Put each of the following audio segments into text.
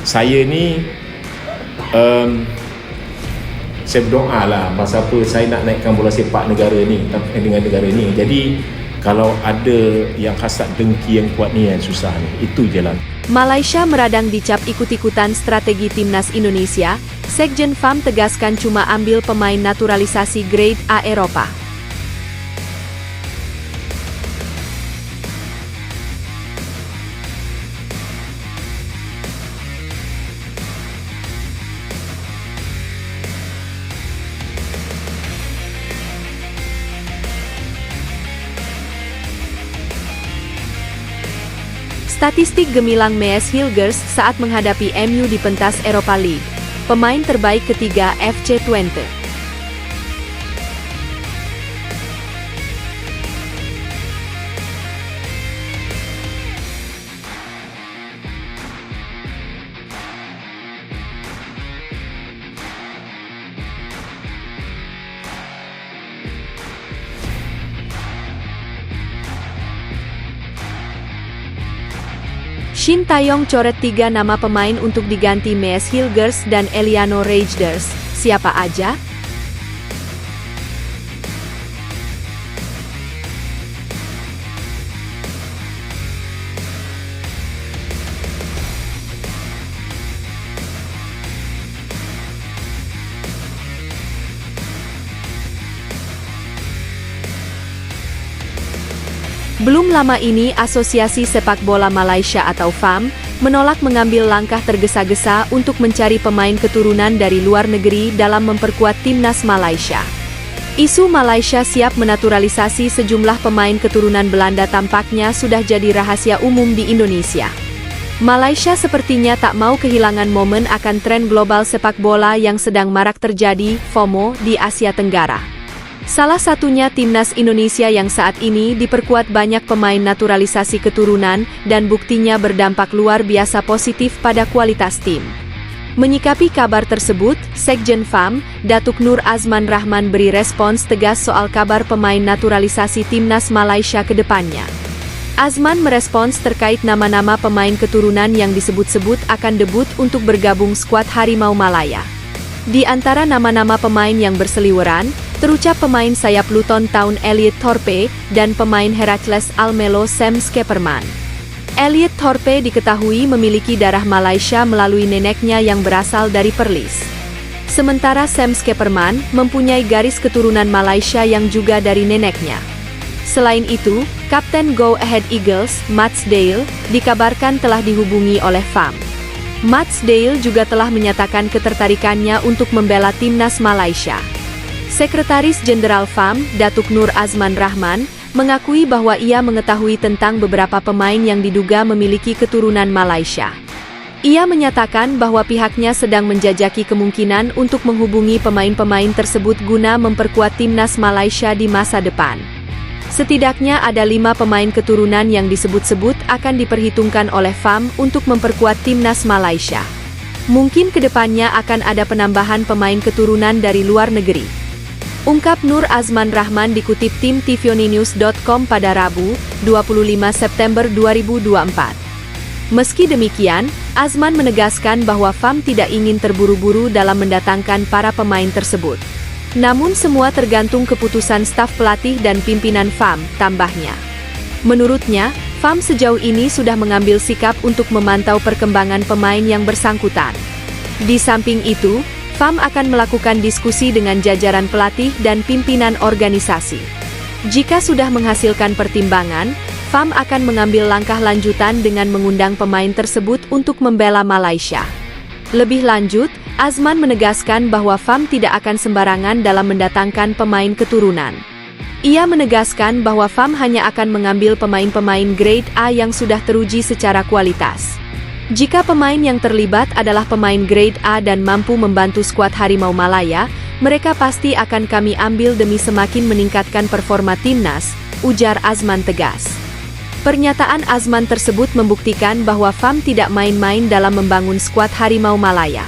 Saya ni saya berdoa lah pasal apa saya nak naikkan bola sepak negara ni dengan negara ni. Jadi kalau ada yang hasad dengki yang kuat ni yang susah ni, itu je lah. Malaysia meradang dicap ikut-ikutan strategi timnas Indonesia. Sekjen FAM tegaskan cuma ambil pemain naturalisasi grade A Eropa. Statistik gemilang Mees Hilgers saat menghadapi MU di pentas Europa League. Pemain terbaik ketiga FC Twente. Shin Taeyong coret 3 nama pemain untuk diganti Mees Hilgers dan Eliano Reijnders. Siapa aja? Belum lama ini Asosiasi Sepak Bola Malaysia atau FAM menolak mengambil langkah tergesa-gesa untuk mencari pemain keturunan dari luar negeri dalam memperkuat timnas Malaysia. Isu Malaysia siap menaturalisasi sejumlah pemain keturunan Belanda tampaknya sudah jadi rahasia umum di Indonesia. Malaysia sepertinya tak mau kehilangan momen akan tren global sepak bola yang sedang marak terjadi, FOMO, di Asia Tenggara. Salah satunya timnas Indonesia yang saat ini diperkuat banyak pemain naturalisasi keturunan dan buktinya berdampak luar biasa positif pada kualitas tim. Menyikapi kabar tersebut, Sekjen FAM, Datuk Nur Azman Rahman beri respons tegas soal kabar pemain naturalisasi timnas Malaysia ke depannya. Azman merespons terkait nama-nama pemain keturunan yang disebut-sebut akan debut untuk bergabung skuad Harimau Malaya. Di antara nama-nama pemain yang berseliweran, terucap pemain sayap Luton Town Elliot Thorpe dan pemain Heracles Almelo Sam Skepperman. Elliot Thorpe diketahui memiliki darah Malaysia melalui neneknya yang berasal dari Perlis. Sementara Sam Skepperman mempunyai garis keturunan Malaysia yang juga dari neneknya. Selain itu, Kapten Go Ahead Eagles, Mats Dale, dikabarkan telah dihubungi oleh FAM. Mats Dale juga telah menyatakan ketertarikannya untuk membela timnas Malaysia. Sekretaris Jenderal FAM, Datuk Nur Azman Rahman, mengakui bahwa ia mengetahui tentang beberapa pemain yang diduga memiliki keturunan Malaysia. Ia menyatakan bahwa pihaknya sedang menjajaki kemungkinan untuk menghubungi pemain-pemain tersebut guna memperkuat timnas Malaysia di masa depan. Setidaknya ada 5 pemain keturunan yang disebut-sebut akan diperhitungkan oleh FAM untuk memperkuat timnas Malaysia. Mungkin kedepannya akan ada penambahan pemain keturunan dari luar negeri. Ungkap Nur Azman Rahman dikutip tim tvoninews.com pada Rabu, 25 September 2024. Meski demikian, Azman menegaskan bahwa FAM tidak ingin terburu-buru dalam mendatangkan para pemain tersebut. Namun semua tergantung keputusan staf pelatih dan pimpinan FAM, tambahnya. Menurutnya, FAM sejauh ini sudah mengambil sikap untuk memantau perkembangan pemain yang bersangkutan. Di samping itu, FAM akan melakukan diskusi dengan jajaran pelatih dan pimpinan organisasi. Jika sudah menghasilkan pertimbangan, FAM akan mengambil langkah lanjutan dengan mengundang pemain tersebut untuk membela Malaysia. Lebih lanjut, Azman menegaskan bahwa FAM tidak akan sembarangan dalam mendatangkan pemain keturunan. Ia menegaskan bahwa FAM hanya akan mengambil pemain-pemain grade A yang sudah teruji secara kualitas. Jika pemain yang terlibat adalah pemain grade A dan mampu membantu skuad Harimau Malaya, mereka pasti akan kami ambil demi semakin meningkatkan performa timnas, ujar Azman tegas. Pernyataan Azman tersebut membuktikan bahwa FAM tidak main-main dalam membangun skuad Harimau Malaya.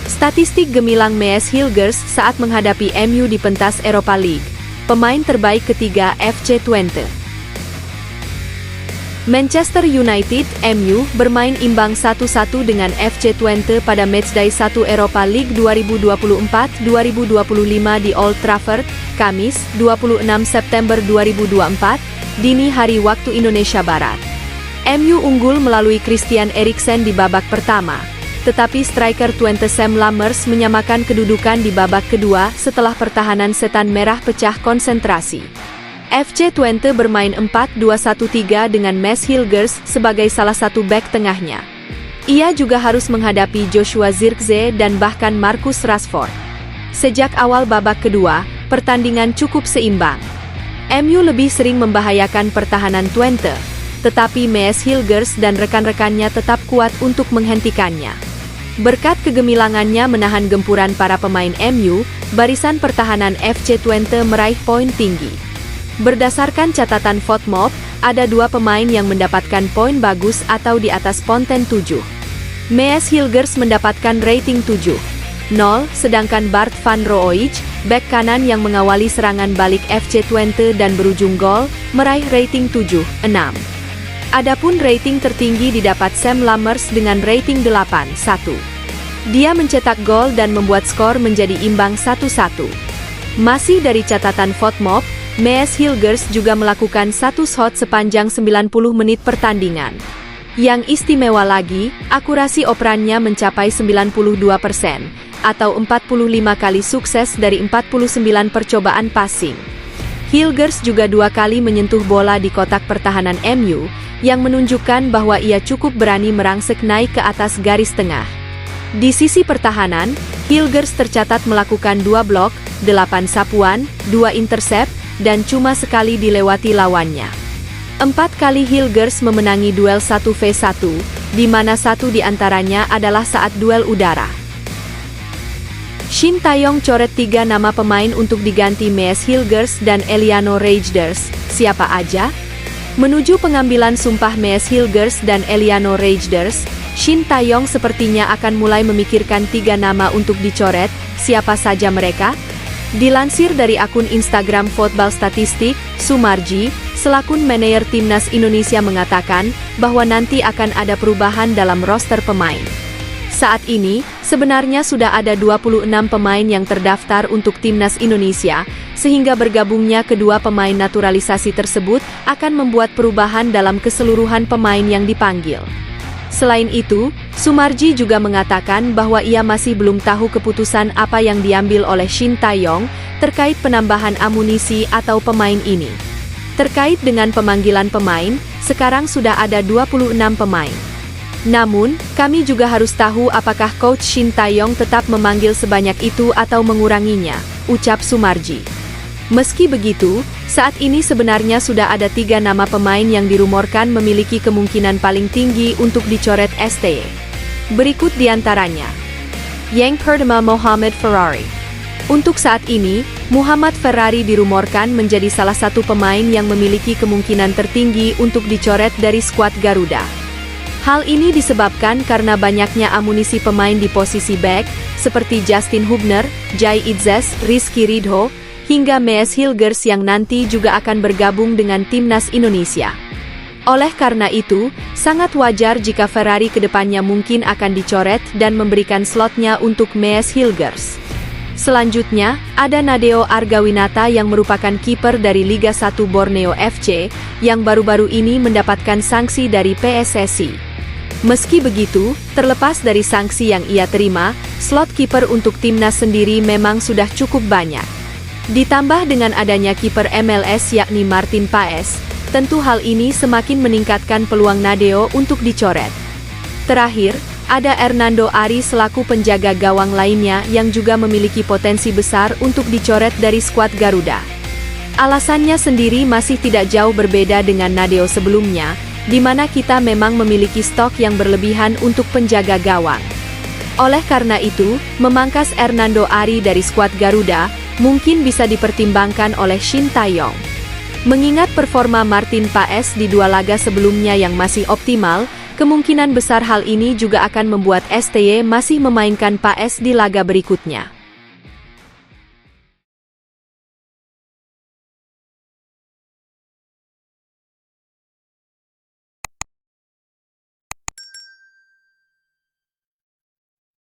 Statistik gemilang Mees Hilgers saat menghadapi MU di pentas Europa League. Pemain terbaik ketiga FC Twente. Manchester United (MU) bermain imbang 1-1 dengan FC Twente pada matchday 1 Europa League 2024-2025 di Old Trafford, Kamis, 26 September 2024, dini hari waktu Indonesia Barat. MU unggul melalui Christian Eriksen di babak pertama, tetapi striker Twente Sam Lammers menyamakan kedudukan di babak kedua setelah pertahanan Setan Merah pecah konsentrasi. FC Twente bermain 4-2-1-3 dengan Mads Hilgers sebagai salah satu bek tengahnya. Ia juga harus menghadapi Joshua Zirkzee dan bahkan Marcus Rashford. Sejak awal babak kedua, pertandingan cukup seimbang. MU lebih sering membahayakan pertahanan Twente, tetapi Mads Hilgers dan rekan-rekannya tetap kuat untuk menghentikannya. Berkat kegemilangannya menahan gempuran para pemain MU, barisan pertahanan FC Twente meraih poin tinggi. Berdasarkan catatan FotMob, ada 2 pemain yang mendapatkan poin bagus atau di atas Ponten 7. Mads Hilgers mendapatkan rating 7,0, sedangkan Bart van Rooij, bek kanan yang mengawali serangan balik FC Twente dan berujung gol, meraih rating 7,6. Adapun rating tertinggi didapat Sam Lammers dengan rating 8,1. Dia mencetak gol dan membuat skor menjadi imbang 1-1. Masih dari catatan FotMob, Mads Hilgers juga melakukan 1 shot sepanjang 90 menit pertandingan. Yang istimewa lagi, akurasi operannya mencapai 92%, atau 45 kali sukses dari 49 percobaan passing. Hilgers juga 2 kali menyentuh bola di kotak pertahanan MU, yang menunjukkan bahwa ia cukup berani merangsek naik ke atas garis tengah. Di sisi pertahanan, Hilgers tercatat melakukan 2 blok, 8 sapuan, 2 intercept, dan cuma sekali dilewati lawannya. 4 kali Hilgers memenangi duel 1v1, di mana 1 diantaranya adalah saat duel udara. Shin Tae-yong coret 3 nama pemain untuk diganti Mads Hilgers dan Eliano Reijnders. Siapa aja? Menuju pengambilan sumpah Mads Hilgers dan Eliano Reijnders, Shin Tae-yong sepertinya akan mulai memikirkan 3 nama untuk dicoret. Siapa saja mereka? Dilansir dari akun Instagram Football Statistik, Sumarji, selaku manajer Timnas Indonesia mengatakan bahwa nanti akan ada perubahan dalam roster pemain. Saat ini, sebenarnya sudah ada 26 pemain yang terdaftar untuk Timnas Indonesia, sehingga bergabungnya kedua pemain naturalisasi tersebut akan membuat perubahan dalam keseluruhan pemain yang dipanggil. Selain itu, Sumarji juga mengatakan bahwa ia masih belum tahu keputusan apa yang diambil oleh Shin Tae-yong terkait penambahan amunisi atau pemain ini. Terkait dengan pemanggilan pemain, sekarang sudah ada 26 pemain. Namun, kami juga harus tahu apakah Coach Shin Tae-yong tetap memanggil sebanyak itu atau menguranginya, ucap Sumarji. Meski begitu, saat ini sebenarnya sudah ada 3 nama pemain yang dirumorkan memiliki kemungkinan paling tinggi untuk dicoret STY. Berikut diantaranya. Yang pertama, Mohamed Ferrari. Untuk saat ini, Muhammad Ferrari dirumorkan menjadi salah satu pemain yang memiliki kemungkinan tertinggi untuk dicoret dari skuad Garuda. Hal ini disebabkan karena banyaknya amunisi pemain di posisi back, seperti Justin Hubner, Jai Itzes, Rizky Ridho, hingga Mads Hilgers yang nanti juga akan bergabung dengan Timnas Indonesia. Oleh karena itu, sangat wajar jika Ferrari kedepannya mungkin akan dicoret dan memberikan slotnya untuk Mads Hilgers. Selanjutnya, ada Nadeo Argawinata yang merupakan kiper dari Liga 1 Borneo FC, yang baru-baru ini mendapatkan sanksi dari PSSI. Meski begitu, terlepas dari sanksi yang ia terima, slot kiper untuk Timnas sendiri memang sudah cukup banyak. Ditambah dengan adanya kiper MLS yakni Martin Paes, tentu hal ini semakin meningkatkan peluang Nadeo untuk dicoret. Terakhir, ada Hernando Ari selaku penjaga gawang lainnya yang juga memiliki potensi besar untuk dicoret dari skuad Garuda. Alasannya sendiri masih tidak jauh berbeda dengan Nadeo sebelumnya, di mana kita memang memiliki stok yang berlebihan untuk penjaga gawang. Oleh karena itu, memangkas Hernando Ari dari skuad Garuda mungkin bisa dipertimbangkan oleh Shin Tae-yong. Mengingat performa Martin Paes di 2 laga sebelumnya yang masih optimal, kemungkinan besar hal ini juga akan membuat STY masih memainkan Paes di laga berikutnya.